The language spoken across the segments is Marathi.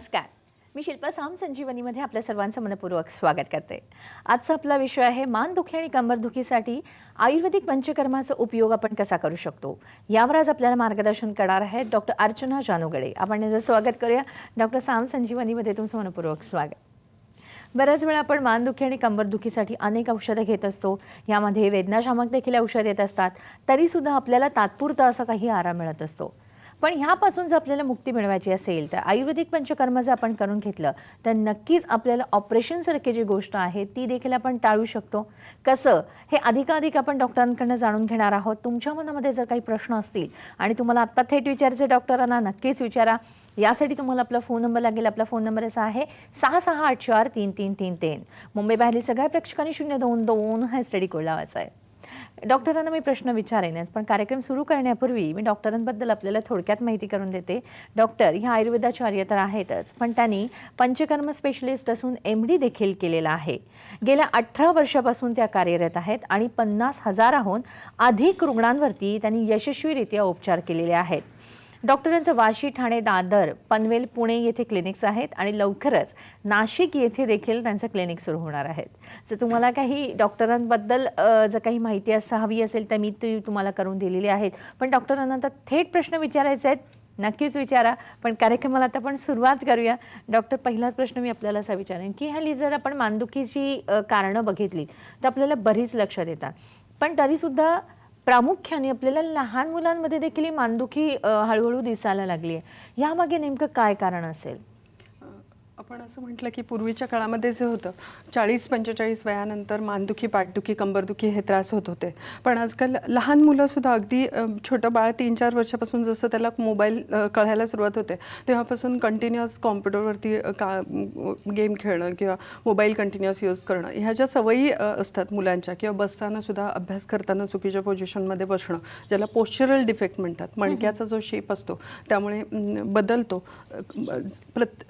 नमस्कार. मी शिल्पा साम संजीवनीमध्ये आपल्या सर्वांचं मनपूर्वक स्वागत करते. आजचा आपला विषय आहे मानदुखी आणि कंबरदुखीसाठी आयुर्वेदिक पंचकर्माचा उपयोग आपण कसा करू शकतो. यावर आज आपल्याला मार्गदर्शन करणार आहेत डॉक्टर अर्चना जानूगडे. आपण त्यांचं स्वागत करूया. डॉक्टर साम संजीवनीमध्ये तुमचं मनपूर्वक स्वागत. बऱ्याच वेळा आपण मानदुखी आणि कंबरदुखीसाठी अनेक औषधं घेत असतो. यामध्ये वेदनाशामक देखील औषध येत असतात. तरीसुद्धा आपल्याला तात्पुरता असा काही आराम मिळत असतो. पण ह्यापासून जर आपल्याला मुक्ती मिळवायची असेल तर आयुर्वेदिक पंचकर्म जर आपण करून घेतलं तर नक्कीच आपल्याला ऑपरेशनसारखी जी गोष्ट आहे ती देखील आपण टाळू शकतो. कसं हे अधिकाधिक आपण डॉक्टरांकडून जाणून घेणार आहोत. तुमच्या मनामध्ये जर काही प्रश्न असतील आणि तुम्हाला आत्ता थेट विचारायचे डॉक्टरांना नक्कीच विचारा. यासाठी तुम्हाला आपला फोन नंबर लागेल. आपला फोन नंबर असा आहे 66843333. मुंबई बाहेरील सगळ्या प्रेक्षकांनी 022 हा स्टडी कोड लावायचा आहे. डॉक्टरांना मी प्रश्न विचारेनच, पण कार्यक्रम सुरू करण्यापूर्वी मी डॉक्टरांबद्दल आपल्याला थोडक्यात माहिती करून देते. डॉक्टर ह्या आयुर्वेदाचार्य तर आहेतच, पण त्यांनी पंचकर्म स्पेशलिस्ट असून MD देखील केलेला आहे. गेल्या 18 वर्षापासून त्या कार्यरत आहेत आणि 50,000हून अधिक रुग्णांवरती त्यांनी यशस्वीरित्या उपचार केलेले आहेत. डॉक्टरांचं वाशी, ठाणे, दादर, पनवेल, पुणे येथे क्लिनिक्स आहेत आणि लवकरच नाशिक येथे देखील त्यांचं क्लिनिक सुरू होणार आहेत. जर तुम्हाला काही डॉक्टरांबद्दल जर काही माहिती हवी असेल तर मी ती तुम्हाला करून दिलेली आहेत. पण डॉक्टरांना तर थेट प्रश्न विचारायचे आहेत, नक्कीच विचारा. पण कार्यक्रमाला आता आपण सुरुवात करूया. डॉक्टर, पहिलाच प्रश्न मी आपल्याला असा विचारेन की हल्ली जर आपण मानदुखीची कारणं बघितली तर आपल्याला बरीच लक्षात येतात. पण तरीसुद्धा प्रामुख्याने आपल्याला लहान मुलांमध्ये देखील मानदुखी हळूहळू दिसायला लागली आहे. यामागे नेमकं काय कारण असेल? आपण असं म्हटलं की पूर्वीच्या काळामध्ये जे होतं 40-45 वयानंतर मानदुखी, पाठदुखी, कंबरदुखी हे त्रास होत होते. पण आजकाल लहान मुलंसुद्धा अगदी छोटं बाळ 3-4 वर्षापासून जसं त्याला मोबाईल कळायला सुरुवात होते तेव्हापासून कंटिन्युअस कॉम्प्युटरवरती गेम खेळणं किंवा मोबाईल कंटिन्युअस यूज करणं ह्या ज्या सवयी असतात मुलांच्या, किंवा बसतानासुद्धा अभ्यास करताना चुकीच्या पोझिशनमध्ये बसणं, ज्याला पोश्चरल डिफेक्ट म्हणतात, मणक्याचा जो शेप असतो त्यामुळे बदलतो.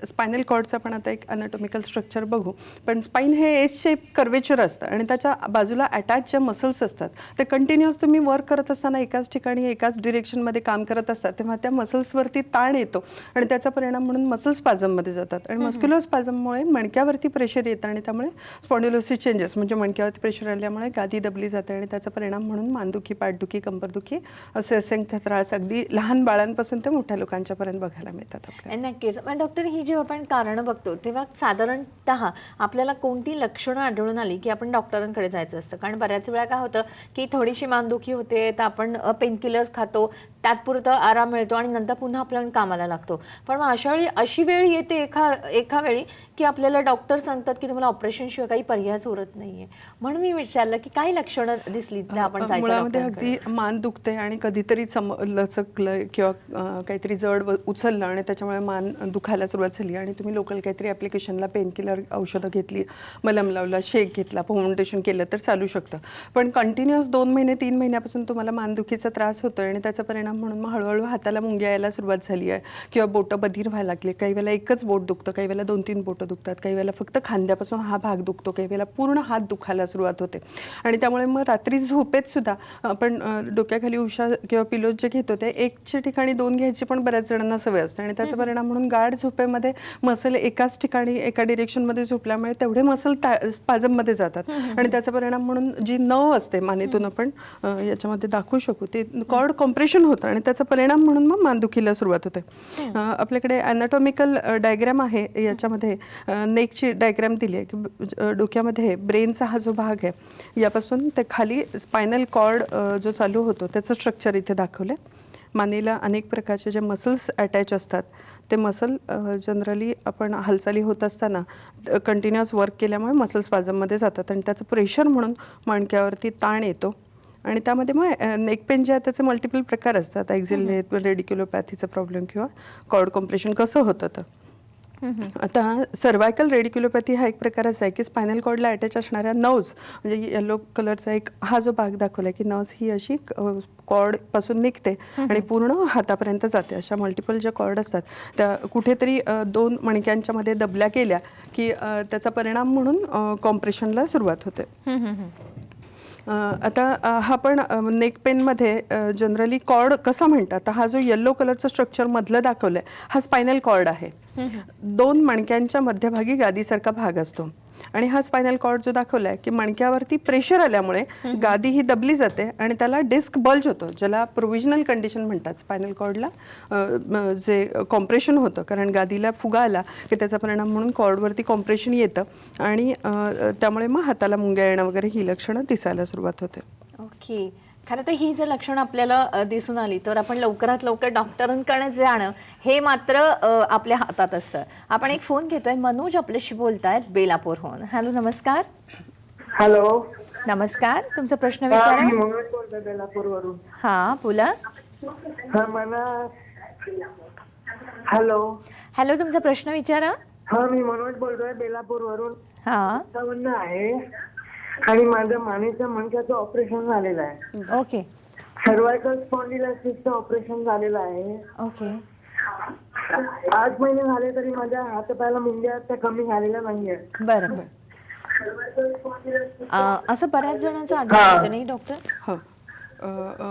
स्पायनल कॉर्डचा पण आता एक अनाटॉमिकल स्ट्रक्चर बघू. पण स्पाइन हे एस शेप कर्वेचर असतं आणि त्याच्या बाजूला अटॅच ज्या मसल्स असतात ते कंटिन्युअस तुम्ही वर्क करत असताना एकाच ठिकाणी एकाच डिरेक्शनमध्ये काम करत असतात तेव्हा त्या मसल्सवरती ताण येतो आणि त्याचा परिणाम म्हणून मसल स्पाझममध्ये जातात आणि मस्क्युलर स्पाझममुळे मणक्यावरती प्रेशर येतं आणि त्यामुळे स्पॉन्डिलोसिस चेंजेस म्हणजे मणक्यावरती प्रेशर आल्यामुळे गादी दबली जाते आणि त्याचा परिणाम म्हणून मानदुखी, पाठदुखी, कंबरदुखी असे असंख्य त्रास अगदी लहान बाळांपासून ते मोठ्या लोकांच्यापर्यंत बघायला मिळतात आपल्याला. नक्कीच. पण डॉक्टर, ही जेव्हा आपण कारण बघतो तेव्हा साधारणतः आपल्याला कोणती लक्षणं आढळून आली की आपण डॉक्टरांकडे जायचं असतं? कारण बऱ्याच वेळा काय होतं की थोडीशी मानदुखी होते तर आपण पेनकिलर्स खातो, तात्पुरता आराम मिळतो आणि नंतर पुन्हा आपल्याला कामाला लागतो. पण मग अशी वेळ येते एका वेळी की आपल्याला डॉक्टर सांगतात की तुम्हाला ऑपरेशनशिवाय काही पर्यायच उरत नाहीये. म्हणून मी विचारलं की काही लक्षणं दिसली तर आपण जायचं मुळामध्ये डॉक्टरांकडे. अगदी मान दुखते आणि कधीतरी लचकलं किंवा काहीतरी जड उचललं आणि त्याच्यामुळे मान दुखायला सुरुवात झाली आणि तुम्ही लोकल काहीतरी ॲप्लिकेशनला पेनकिलर औषधं घेतली, मलम लावला, शेक घेतला, फाउंडेशन केलं तर चालू शकतं. पण कंटिन्युअस 2 महिने 3 महिन्यापासून तुम्हाला मानदुखीचा त्रास होतोय आणि त्याचा परिणाम म्हणून मग हळूहळू हाताला मुंग्या यायला सुरुवात झाली आहे किंवा बोटं बधीर व्हायला लागले. काही वेळेला एकच बोट दुखतं, काही वेळेला 2-3 बोटं दुखतात, काही वेळेला फक्त खांद्यापासून हा भाग दुखतो, काही वेळेला पूर्ण हात दुखायला सुरुवात होते. आणि त्यामुळे मग रात्री झोपेत सुद्धा आपण डोक्याखाली उषा किंवा पिलोज जे घेतो ते 1च्या ठिकाणी 2 घ्यायची पण बऱ्याच जणांना सवय असते आणि त्याचा परिणाम म्हणून गाढ झोपेमध्ये मसल एकाच ठिकाणी एका डिरेक्शनमध्ये झोपल्यामुळे तेवढे मसल स्पाझममध्ये जातात आणि त्याचा परिणाम म्हणून जी नर्व असते मानेतून आपण याच्यामध्ये दाखवू शकू ते कॉर्ड कॉम्प्रेशन होतं आणि त्याचा परिणाम म्हणून मग मानदुखीला सुरुवात होते. आपल्याकडे अनाटॉमिकल डायग्राम आहे, याच्यामध्ये नेकची डायग्राम दिली आहे की डोक्यामध्ये ब्रेनचा हा जो भाग आहे यापासून ते खाली स्पायनल कॉर्ड जो चालू होतो त्याचं स्ट्रक्चर इथे दाखवलं आहे. मानेला अनेक प्रकारचे जे मसल्स अटॅच असतात ते मसल जनरली आपण हालचाली होत असताना कंटिन्युअस वर्क केल्यामुळे मसल स्पाझममध्ये जातात आणि त्याचं प्रेशर म्हणून मणक्यावरती ताण येतो आणि त्यामध्ये मग नेक पेन जे आहे त्याचे मल्टिपल प्रकार असतात. एक्झिल रेडिक्युलोपॅथीचा प्रॉब्लेम किंवा कॉर्ड कॉम्प्रेशन कसं होतं तर आता सर्वायकल रेडिक्युलोपॅथी हा एक प्रकार असा आहे की स्पायनल कॉर्डला अटॅच असणाऱ्या नर्व्ज म्हणजे येलो कलरचा एक हा जो भाग दाखवला की नर्व्ज ही अशी कॉर्ड पासून निघते आणि पूर्ण हातापर्यंत जाते. अशा मल्टिपल ज्या कॉर्ड असतात त्या कुठेतरी 2 मणक्यांच्या मध्ये दबल्या गेल्या की त्याचा परिणाम म्हणून कॉम्प्रेशनला सुरुवात होते. आता हा पण नेक पेनमध्ये जनरली कॉर्ड कसा म्हणतात, तर हा जो येल्लो कलरचं स्ट्रक्चर मधलं दाखवलं आहे हा स्पायनल कॉर्ड आहे. 2 मणक्यांच्या मध्यभागी गादीसारखा भाग असतो आणि हा स्पायनल कॉर्ड जो दाखवला आहे की मणक्यावरती प्रेशर आल्यामुळे गादी ही दबली जाते आणि त्याला डिस्क बल्ज होतो, ज्याला प्रोव्हिजनल कंडिशन म्हणतात. स्पायनल कॉर्डला जे कॉम्प्रेशन होतं, कारण गादीला फुगा आला की त्याचा परिणाम म्हणून कॉर्डवरती कॉम्प्रेशन येतं आणि त्यामुळे मग हाताला मुंग्या येणं वगैरे ही लक्षणं दिसायला सुरुवात होते. ओके. खरं तर ही जर लक्षणं आपल्याला दिसून आली तर आपण लवकरात लवकर डॉक्टरांकडे जाणं हे मात्र आपल्या हातात असतं. आपण एक फोन घेतोय, मनोज आपल्याशी बोलतायत बेलापूरहून. हॅलो, नमस्कार. हॅलो. नमस्कार, तुमचा प्रश्न विचारा. मी मनोज बोलतोय बेलापूरवरून. हा, बोला. हा मला हॅलो. हॅलो, तुमचा प्रश्न विचारा. हा मी मनोज बोलतोय बेलापूरवरून. हा, 57 आहे आणि माझ्या मानेच्या मणक्याचं ऑपरेशन झालेलं आहे. ओके सर्वायकल स्पॉन्डिलायसिसचं ऑपरेशन झालेलं आहे. ओके. 8 महिने झाले तरी माझ्या हातापायाला मुंग्या त्या कमी झालेल्या नाहीये. बरं. सर्वायकल स्पॉन्डिलायसिस असं बऱ्याच जणांचं आढळतं नाही डॉक्टर? हो.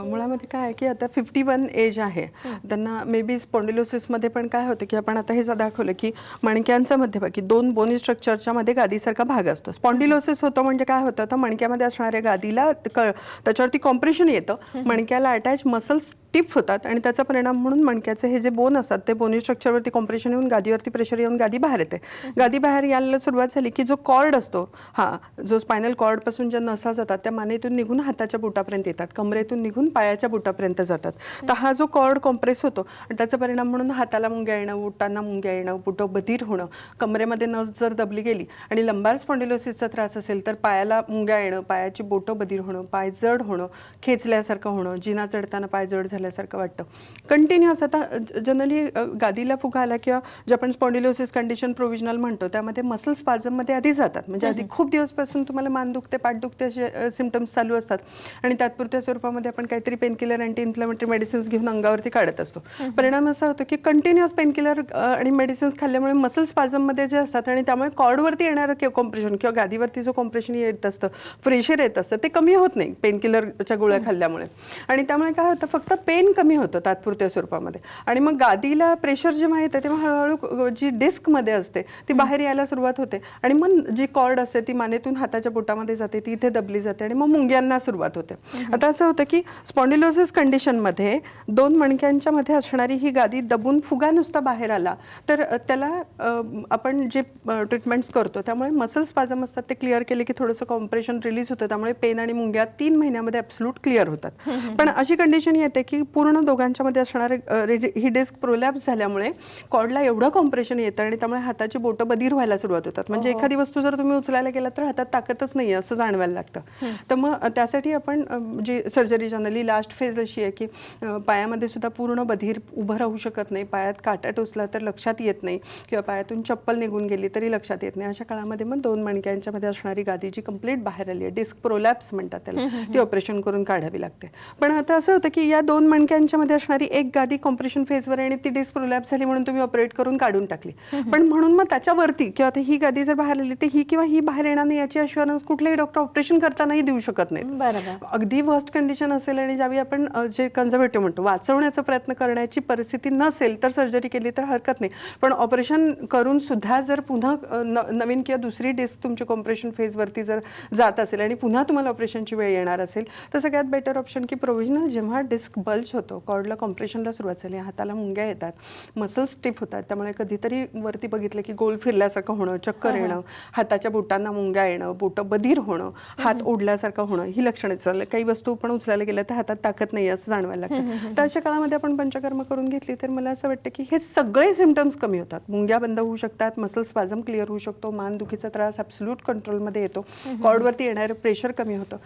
मुळामध्ये काय आहे की आता 51 एज आहे, त्यांना मे बी स्पॉन्डिलोसिसमध्ये पण काय होतं की आपण आता हे दाखवलं की मणक्यांचा मध्यभागी 2 बोनी स्ट्रक्चरच्या मध्ये गादीसारखा भाग असतो. स्पॉन्डिलोसिस होतं म्हणजे काय होतं, तर मणक्यामध्ये असणाऱ्या गादीला त्याच्यावरती कॉम्प्रेशन येतं, मणक्याला अटॅच मसल्स स्टिफ होतात आणि त्याचा परिणाम म्हणून मणक्याचे हे जे बोन असतात ते बोनी स्ट्रक्चरवरती कॉम्प्रेशन येऊन गादीवरती प्रेशर येऊन गादी बाहेर येते. गादी बाहेर यायला सुरुवात झाली की जो कॉर्ड असतो, जो स्पायनल कॉर्डपासून ज्या नसा जातात त्या मानेतून निघून हाताच्या बोटापर्यंत येतात, कमरेतून निघून पायाच्या बोटापर्यंत जातात. तर हा जो कॉर्ड कॉम्प्रेस होतो आणि त्याचा परिणाम म्हणून हाताला मुंग्या येणं, बोटांना मुंग्या येणं, बोटं बधीर होणं, कमरेमध्ये नस जर दबली गेली आणि लंबार स्पॉन्डिलोसिसचा त्रास असेल तर पायाला मुंग्या येणं, पायाची बोटं बधीर होणं, पाय जड होणं, खेचल्यासारखं होणं, जिना चढताना पाय जड झाल्यासारखं वाटतं. कंटिन्युअस आता जनरली गादीला फुगा आला किंवा जे आपण स्पॉन्डिलोसिस कंडिशन प्रोव्हिजनल म्हणतो त्यामध्ये मसल स्पाझममध्ये आधी जातात, म्हणजे आधी खूप दिवसपासून तुम्हाला मान दुखते, पाठ दुखते असे सिम्पटम्स चालू असतात आणि तात्पुरत्या स्वरूपामध्ये आपण काहीतरी पेनकिलर, अँटी इन्फ्लेमेटरी मेडिसिन्स घेऊन अंगावरती काढत असतो. परिणाम असा होतो की कंटिन्युअस पेनकिलर आणि मेडिसिन्स खाल्ल्यामुळे मसल स्पाझममध्ये जे असतात आणि त्यामुळे कॉर्डवरती येणारं कॉम्प्रेशन किंवा गादीवरती जो कॉम्प्रेशन येत असतं, प्रेशर येत असतं, ते कमी होत नाही पेनकिलरच्या गोळ्या खाल्ल्यामुळे आणि त्यामुळे काय होतं, फक्त पेन कमी होतं तात्पुरत्या स्वरूपामध्ये आणि मग गादीला प्रेशर जेव्हा येतं तेव्हा हळूहळू जी डिस्कमध्ये असते ती बाहेर यायला सुरुवात होते आणि मग जी कॉर्ड असते ती मानेतून हाताच्या बोटामध्ये जाते, ती इथे दबली जाते आणि मग मुंग्यांना सुरुवात होते. आता असं होतं की स्पॉन्डिलोसिस कंडिशनमध्ये 2 मणक्यांच्या मध्ये असणारी ही गादी दबून फुगा नुसता बाहेर आला तर त्याला आपण जे ट्रीटमेंट्स करतो त्यामुळे मसल स्पाझम असतात ते क्लिअर केले की थोडंसं कॉम्प्रेशन रिलीज होतं, त्यामुळे पेन आणि मुंग्या 3 महिन्यामध्ये ॲब्सोल्यूट क्लिअर होतात. पण अशी कंडिशन येते की पूर्ण दोघांच्या मध्ये असणारे ही डिस्क प्रोलॅप्स झाल्यामुळे कॉर्डला एवढं कॉम्प्रेशन येतं आणि त्यामुळे हाताची बोटं बधीर व्हायला सुरुवात होतात. म्हणजे एखादी वस्तू जर तुम्ही उचलायला गेलात तर हातात ताकदच नाही असं जाणवायला लागतं. तर मग त्यासाठी आपण जी सर्जरी जनरली लास्ट फेज अशी आहे की पायामध्ये सुद्धा पूर्ण बधीर उभं राहू शकत नाही, पायात काटा टोचला तर लक्षात येत नाही किंवा पायातून चप्पल निघून गेली तरी लक्षात येत नाही. अशा काळामध्ये मग 2 मणक्यांच्या मध्ये असणारी गादी जी कंप्लीट बाहेर आली आहे, डिस्क प्रोलॅप्स म्हणतात त्याला, ती ऑपरेशन करून काढावी लागते. पण आता असं होतं की या 2 मणक्यांच्या मध्ये असणारी एक गादी कॉम्प्रेशन फेजवर आणि ती डिस्क प्रोलॅप्स झाली म्हणून तुम्ही ऑपरेट करून काढून टाकली, पण म्हणून मग त्याच्यावरती किंवा आता ही गादी जर बाहेर आली तर ही किंवा ही बाहेर येणार नाही याची अश्युरन्स कुठलेही डॉक्टर ऑपरेशन करतानाही देऊ शकत नाही. बरोबर. अगदी वर्स्ट कंडिशन असेल आणि ज्यावेळी आपण जे कन्झर्वेटिव्ह म्हणतो वाचवण्याचा प्रयत्न करण्याची परिस्थिती नसेल तर सर्जरी केली तर हरकत नाही, पण ऑपरेशन करून सुद्धा जर पुन्हा नवीन किंवा दुसरी डिस्क तुमची कॉम्प्रेशन फेजवरती जर जात असेल आणि पुन्हा तुम्हाला ऑपरेशनची वेळ येणार असेल तर सगळ्यात बेटर ऑप्शन की प्रोव्हिजनल जेव्हा डिस्क बल्ज होतो, कॉर्डला कॉम्प्रेशनला सुरुवात झाली, हाताला मुंग्या येतात, मसल स्टिफ होतात, त्यामुळे कधीतरी वरती बघितलं की गोल फिरल्यासारखं होणं, चक्कर येणं, हाताच्या बोटांना मुंग्या येणं, बोटं बधीर होणं, हात ओढल्यासारखं होणं, ही लक्षणं चाललं. काही वस्तू पण उचलायला गेल्या तर हातात ताकद नाही असं जाणवायला लागतं. तर अशा काळामध्ये आपण पंचकर्म करून घेतली तर मला असं वाटतं की हे सगळे सिम्पटम्स कमी होतात. मुंग्या बंद होऊ शकतात, मसल स्पाझम क्लिअर होऊ शकतो, मानदुखीचा त्रास ॲब्सोल्यूट कंट्रोलमध्ये येतो, कॉर्डवरती येणारं प्रेशर कमी होतं.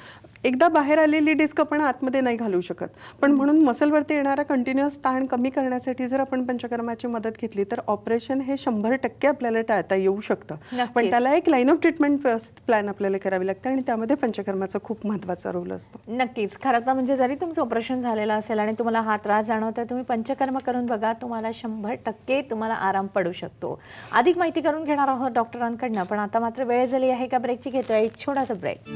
एकदा बाहेर आलेली डिस्क आपण आतमध्ये नाही घालू शकत, पण म्हणून मसलवरती येणारा कंटिन्युअस ताण कमी करण्यासाठी जर आपण पंचकर्माची मदत घेतली तर ऑपरेशन हे 100% आपल्याला टाळता येऊ शकतं. पण त्याला एक लाईन ऑफ ट्रीटमेंट प्लॅन आपल्याला करावी लागते आणि त्यामध्ये पंचकर्माचा खूप महत्त्वाचा रोल असतो. नक्कीच. खरं तर म्हणजे जरी तुमचं ऑपरेशन झालेलं असेल आणि तुम्हाला हा त्रास जाणवतोय, तुम्ही पंचकर्म करून बघा, तुम्हाला 100% तुम्हाला आराम पडू शकतो. अधिक माहिती करून घेणार आहोत डॉक्टरांकडनं, पण आता मात्र वेळ झाली आहे का ब्रेकची. घेतोय एक छोटासा ब्रेक.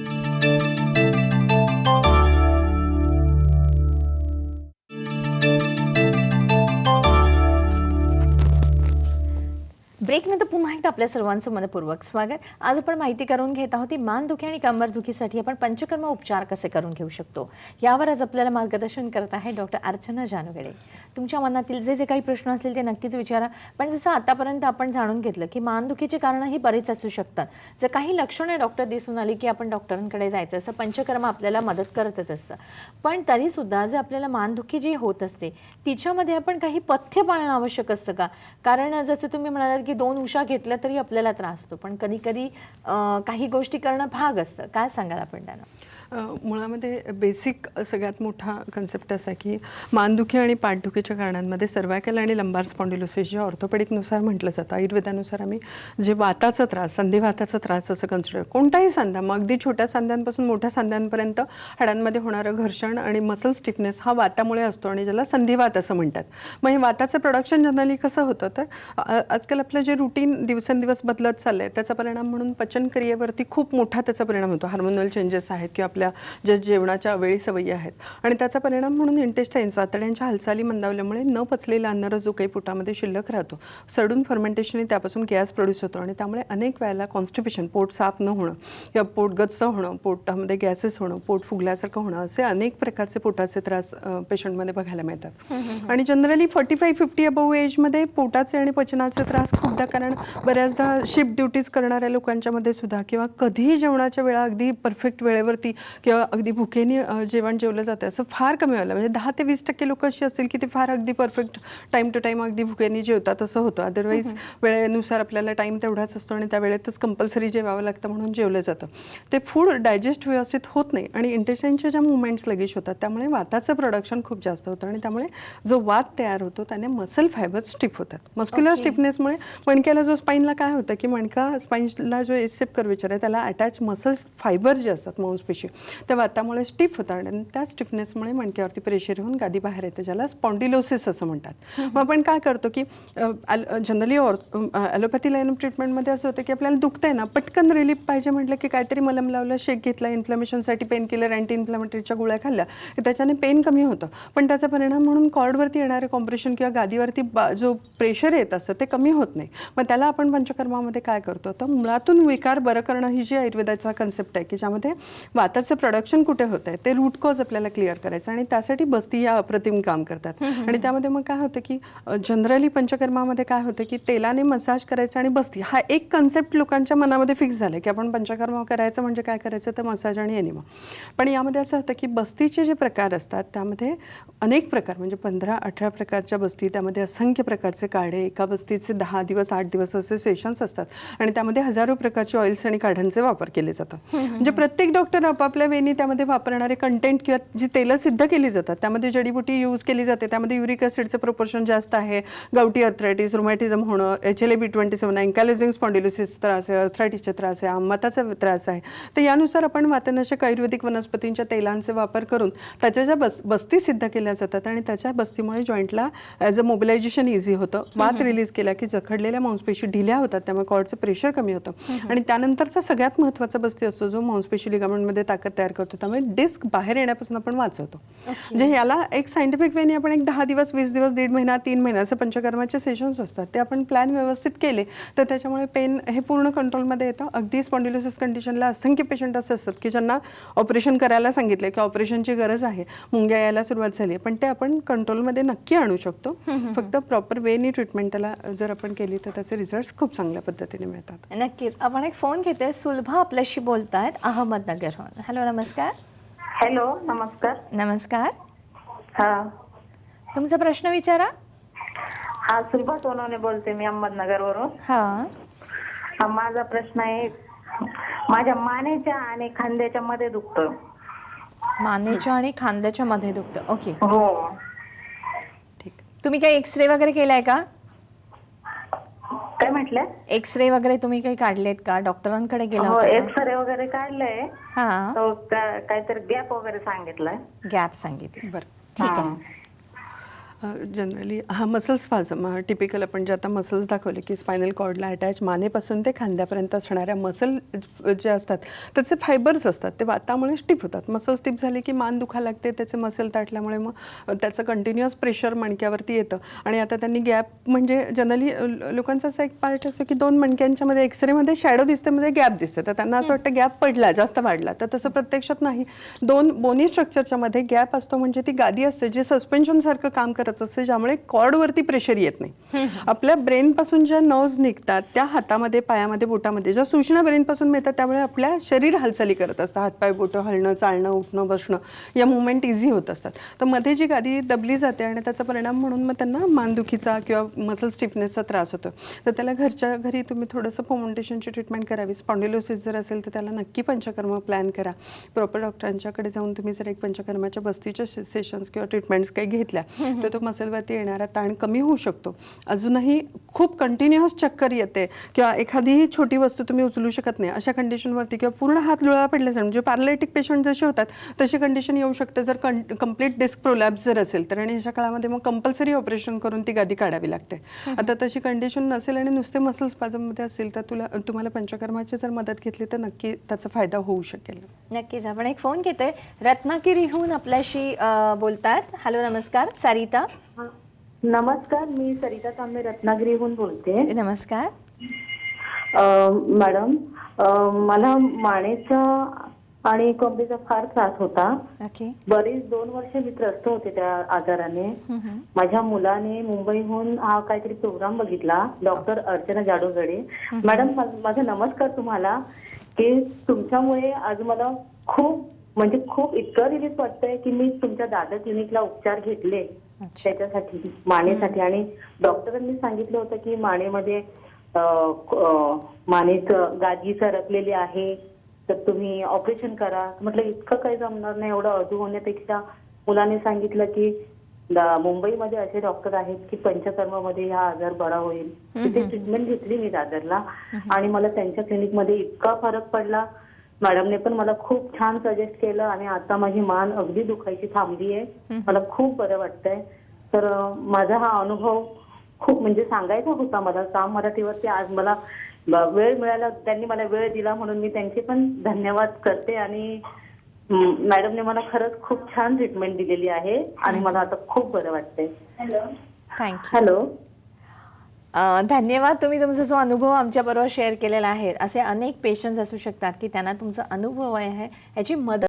ब्रेकनंतर पुन्हा एकदा आपल्या सर्वांचं मनपूर्वक स्वागत. आज आपण माहिती करून घेत आहोत की मानदुखी आणि कंबरदुखीसाठी आपण पंचकर्म उपचार कसे करून घेऊ शकतो. यावर आज आपल्याला मार्गदर्शन करत आहे डॉक्टर अर्चना जानवेडे. तुमच्या मनातील जे काही प्रश्न असतील ते नक्कीच विचारा. पण जसं आतापर्यंत आपण जाणून घेतलं की मानदुखीची कारणं ही बरीच असू शकतात. जर काही लक्षणे डॉक्टर दिसून आली की आपण डॉक्टरांकडे जायचं असतं. पंचकर्म आपल्याला मदत करतच असतं. पण तरी सुद्धा जर आपल्याला मानदुखी जी होत असते तिच्यामध्ये आपण काही पथ्य पाळणं आवश्यक असतं का? कारण जसं तुम्ही म्हणालात की 2 उशा घेतल्या तरी आपल्याला त्रास होतो, पण कधी कधी काही गोष्टी करणं भाग असतं. काय सांगाल आपण त्यांना? मुळामध्ये बेसिक सगळ्यात मोठा कन्सेप्ट असा की मानदुखी आणि पाठदुखीच्या कारणांमध्ये सर्वायकल आणि लंबार स्पॉन्डिलोसिस जे ऑर्थोपेडिकनुसार म्हटलं जातं, आयुर्वेदानुसार आम्ही जे वाताचा त्रास, संधिवाताचा त्रास असं कन्सिडर, कोणताही सांधा, मग अगदी छोट्या सांध्यांपासून मोठ्या सांध्यांपर्यंत हाडांमध्ये होणारं घर्षण आणि मसल स्टिफनेस हा वातामुळे असतो आणि ज्याला संधिवात असं म्हणतात. मग हे वाताचं प्रोडक्शन जनरली कसं होतं, तर आजकाल आपलं जे रुटीन दिवसेंदिवस बदलत चाललं आहे त्याचा परिणाम म्हणून पचनक्रियेवरती खूप मोठा त्याचा परिणाम होतो. हार्मोनल चेंजेस आहेत किंवा आपल्या ज्या जेवणाच्या अवेळी सवयी आहेत आणि त्याचा परिणाम म्हणून इंटेस्टाईन्स, आतड्यांच्या हालचाली मंदावल्यामुळे न पचलेला अन्नरस जो काही पोटामध्ये शिल्लक राहतो, सडून फर्मेंटेशनने त्यापासून गॅस प्रोड्यूस होतो आणि त्यामुळे अनेक वेळेला कॉन्स्टिपेशन, पोट साफ न होणं किंवा पोट गच्च होणं, पोटामध्ये गॅसेस होणं, पोट फुगल्यासारखं होणं, असे अनेक प्रकारचे पोटाचे त्रास पेशंटमध्ये बघायला मिळतात. आणि जनरली 45-50 अबव्ह एजमध्ये पोटाचे आणि पचनाचे त्रास खूपदा, कारण बऱ्याचदा शिफ्ट ड्युटीज करणाऱ्या लोकांच्या मध्ये सुद्धा किंवा कधीही जेवणाच्या वेळा अगदी परफेक्ट वेळेवरती किंवा अगदी भुकेने जेवण जेवलं जातं असं फार कमी व्हायला, म्हणजे 10 ते 20% लोक अशी असतील की ते फार अगदी परफेक्ट टाईम टू टाईम अगदी भुकेने जेवतात असं होतं. अदरवाईज वेळेनुसार आपल्याला टाईम तेवढाच असतो आणि त्या वेळेतच कंपल्सरी जेवावं लागतं म्हणून जेवलं जातं. ते फूड डायजेस्ट व्यवस्थित होत नाही आणि इंटेस्टाईनच्या ज्या मुवमेंट्स लगेच होतात त्यामुळे वाताचं प्रोडक्शन खूप जास्त होतं आणि त्यामुळे जो वात तयार होतो त्याने मसल फायबर स्टिफ होतात. मस्क्युलर स्टिफनेसमुळे मणक्याला जो स्पाईनला काय होतं की मणका स्पाईनला जो एसेप कर्वेचर आहे त्याला अटॅच मसल फायबर जे असतात मांसपेशी त्या वातामुळे स्टिफ होतात आणि त्या स्टिफनेसमुळे मणक्यावरती प्रेशर येऊन गादी बाहेर येते, ज्याला स्पॉन्डिलोसिस असं म्हणतात. मग आपण काय करतो की जनरली ॲलोपॅथी लाईन ऑफ ट्रीटमेंटमध्ये असं होतं की आपल्याला दुखतंय ना, पटकन रिलीफ पाहिजे म्हटलं की काहीतरी मलम लावलं, शेक घेतला, इन्फ्लमेशनसाठी पेन किलर, अँटी इन्फ्लॅमेटरीच्या गोळ्या खाल्ल्या की त्याच्याने पेन कमी होतं. पण त्याचा परिणाम म्हणून कॉर्डवरती येणारे कॉम्प्रेशन किंवा गादीवरती जो प्रेशर येत असतं ते कमी होत नाही. मग त्याला आपण पंचकर्मामध्ये काय करतो, तर मुळातून विकार बरं करणं ही जी आयुर्वेदाचा कन्सेप्ट आहे की ज्यामध्ये वाताचं प्रोडक्शन कुठे होत आहे ते रूट कॉज आपल्याला क्लिअर करायचं आणि त्यासाठी बस्ती या अप्रतिम काम करतात. आणि त्यामध्ये मग काय होतं की जनरली पंचकर्मामध्ये काय होतं की तेलाने मसाज करायचं आणि बस्ती हा एक कन्सेप्ट लोकांच्या मनामध्ये फिक्स झाला की आपण पंचकर्म करायचं म्हणजे काय करायचं, तर मसाज आणि एनिमा. पण यामध्ये असं होतं की बस्तीचे जे प्रकार असतात त्यामध्ये अनेक प्रकार, म्हणजे 15-18 प्रकारच्या बस्ती, त्यामध्ये असंख्य प्रकारचे काढे, एका बस्तीचे 10 दिवस 8 दिवस असे सेशन्स असतात आणि त्यामध्ये हजारो प्रकारचे ऑइल्स आणि काढ्यांचे वापर केले जातात. म्हणजे प्रत्येक डॉक्टर आपापल्या वेनी त्यामध्ये वापरणारे कंटेंट किंवा जी तेलं सिद्ध केली जातात त्यामध्ये जडीबुटी यूज केली जाते, त्यामध्ये युरिक ॲसिडचं प्रोपोर्शन जास्त आहे, गावठी अर्थरायटिस, रुमॅटिझम होणं, HLA-B27, अँकायलोजिंग स्पॉन्डिलोसिस त्रास आहे, अर्थरायटिसचा त्रास आहे, आंमाताचा त्रास आहे. तर यानुसार आपण वातनाशक आयुर्वेदिक वनस्पतींच्या तेलांचे वापर करून त्याच्या ज्या बस्ती सिद्ध केल्या जातात आणि त्याच्या बस्तीमुळे जॉईंटला ॲज अ मोबिलायझेशन इझी होतं. वात रिलीज केला की जखडलेल्या मांसपेशी ढिल्या होतात, त्यामुळे कॉर्डचं प्रेशर कमी होतं आणि त्यानंतरचा सगळ्यात महत्त्वाचा बस्ती असतो जो मांसपेशी लिगामेंटमध्ये ताकद तयार करतो, त्यामुळे डिस्क बाहेर येण्यापासून आपण वाचवतो. म्हणजे याला एक सायंटिफिक वेने आपण एक 10 दिवस, 20 दिवस, 1.5 महिना, 3 महिना असं पंचकर्माचे सेशन्स असतात, ते आपण प्लॅन व्यवस्थित केले तर त्याच्यामुळे पेन हे पूर्ण कंट्रोलमध्ये येतं. अगदी स्पॉन्डिलोसिस कंडिशनला असंख्य पेशंट असे असतात की ज्यांना ऑपरेशन करायला सांगितले की ऑपरेशनची गरज आहे, मुंग्या यायला सुरुवात झाली, पण ते आपण कंट्रोलमध्ये नक्की आणू शकतो. फक्त प्रॉपर वेनी ट्रीटमेंट त्याला जर आपण केली तर त्याचे रिझल्ट खूप चांगल्या पद्धतीने मिळतात. नक्कीच. आपण एक फोन घेतोय. सुलभा आपल्याशी बोलतायत अहमदनगरहून. हॅलो, नमस्कार. हॅलो, नमस्कार. नमस्कार. हा तुमचा प्रश्न विचारा. हा सुलभा सोनवणे बोलते मी अहमदनगरवरून. हा, माझा प्रश्न आहे, माझ्या मानेच्या आणि खांद्याच्या मध्ये दुखतं. मानेच्या आणि खांद्याच्या मध्ये दुखतं. ओके, हो. ठीक. तुम्ही काही एक्सरे वगैरे केलाय का? काय म्हटलं? एक्सरे वगैरे तुम्ही काही काढलेत का? डॉक्टरांकडे गेला हो, होता का? एक्सरे वगैरे काढलंय. हा, तो काहीतरी गॅप वगैरे सांगितलंय. गॅप सांगितलं. बरं, ठीक हा. आहे. जनरली हा मसल स्पाझम टिपिकल आपण जे आता मसल्स दाखवले की स्पायनल कॉर्डला अटॅच मानेपासून ते खांद्यापर्यंत असणाऱ्या मसल जे असतात त्याचे फायबर्स असतात ते वातामुळे स्टिफ होतात. मसल स्टिफ झाले की मान दुखा लागते, त्याचे मसल ताटल्यामुळे मग त्याचं कंटिन्युअस प्रेशर मणक्यावरती येतं. आणि आता त्यांनी गॅप म्हणजे जनरली लोकांचा असा एक पार्ट असतो की दोन मणक्यांच्या मध्ये एक्सरेमध्ये शॅडो दिसते, मध्ये गॅप दिसते, तर त्यांना असं वाटतं गॅप पडला, जास्त वाढला, तर तसं प्रत्यक्षात नाही. दोन बोनी स्ट्रक्चरच्या मध्ये गॅप असतो, म्हणजे ती गादी असते जे सस्पेन्शन सारखं काम करत असते, ज्यामुळे कॉर्डवरती प्रेशर येत नाही. आपल्या ब्रेन पासून ज्या नर्व्स निघतात त्या हातामध्ये, पायामध्ये, बोटामध्ये ज्या सूचना ब्रेन पासून मिळतात त्यामुळे आपल्या शरीर हालचाली करत असतात. हातपाय बोटं हलणं, चालणं, उठणं, बसणं या मुवमेंट इझी होत असतात. तर मध्ये जी गादी दबली जाते आणि त्याचा परिणाम म्हणून मग त्यांना मानदुखीचा किंवा मसल स्टिफनेसचा त्रास होतो. तर त्याला घरच्या घरी तुम्ही थोडंसं फोमेंटेशनची ट्रीटमेंट करावी. स्पॉन्डिलोसिस जर असेल तर त्याला नक्की पंचकर्म प्लॅन करा. प्रॉपर डॉक्टरांच्याकडे जाऊन तुम्ही जर एक पंचकर्माच्या बस्तीच्या सेशन्स किंवा ट्रीटमेंट्स काही घेतल्या तर तो मसलवरती येणारा ताण कमी होऊ शकतो. अजूनही खूप कंटिन्युअस चक्कर येते किंवा एखादीही छोटी वस्तू तुम्ही उचलू शकत नाही अशा कंडिशनवरती किंवा पूर्ण हात लुळा पडल्याचं म्हणजे पॅरालिटिक पेशंट जसे होतात तशी कंडिशन येऊ शकते जर कंप्लीट डिस्क प्रोलॅप्स जर असेल तर. आणि अशा काळामध्ये मग कंपल्सरी ऑपरेशन करून ती गादी काढावी लागते. आता तशी कंडिशन नसेल आणि नुसते मसल स्पाझममध्ये असेल तर तुम्हाला पंचकर्माची जर मदत घेतली तर नक्की त्याचा फायदा होऊ शकेल. नक्कीच. आपण एक फोन घेतोय, रत्नागिरीहून आपल्याशी बोलतात. हॅलो, नमस्कार. सरिता. नमस्कार, मी सरिता तांबे रत्नागिरीहून बोलते. नमस्कार. मॅडम, मला मानेचा आणि कमरेचा फार त्रास होता. ओके. बरीच 2 वर्ष मी त्रस्त होते त्या आजाराने. माझ्या मुलाने मुंबईहून हा काहीतरी प्रोग्राम बघितला, डॉक्टर अर्चना जाडोजडे. मॅडम, माझा नमस्कार तुम्हाला, की तुमच्यामुळे आज मला खूप इतकं रिलीफ वाटतंय की मी तुमच्या दादर क्लिनिकला उपचार घेतले त्याच्यासाठी, मानेसाठी. आणि डॉक्टरांनी सांगितलं होतं की मानेमध्ये मानेचं गादी सरकलेली आहे, तर तुम्ही ऑपरेशन करा. म्हटलं इतकं काही जमणार नाही, एवढं अधू होण्यापेक्षा मुलाने सांगितलं की मुंबईमध्ये असे डॉक्टर आहेत की पंचकर्मामध्ये हा आजार बरा होईल. तिथे ट्रीटमेंट घेतली मी दादरला आणि मला त्यांच्या क्लिनिकमध्ये इतका फरक पडला. मॅडमने पण मला खूप छान सजेस्ट केलं आणि आता माझी मान अगदी दुखायची थांबली आहे. मला खूप बरं वाटतंय. तर माझा हा अनुभव खूप म्हणजे सांगायचा होता मला साम मराठीवरती. आज मला वेळ मिळाला, त्यांनी मला वेळ दिला म्हणून मी त्यांचे पण धन्यवाद करते. आणि मॅडमने मला खरंच खूप छान ट्रीटमेंट दिलेली आहे आणि मला आता खूप बरं वाटतंय. थँक्यू. हॅलो. धन्यवाद. तुम्ही तुमचा जो अनुभव आमच्याबरोबर शेअर केलेला आहे. असे अनेक पेशंट्स असू शकतात की त्यांना तुमचा अनुभव आहे ह्याची मदत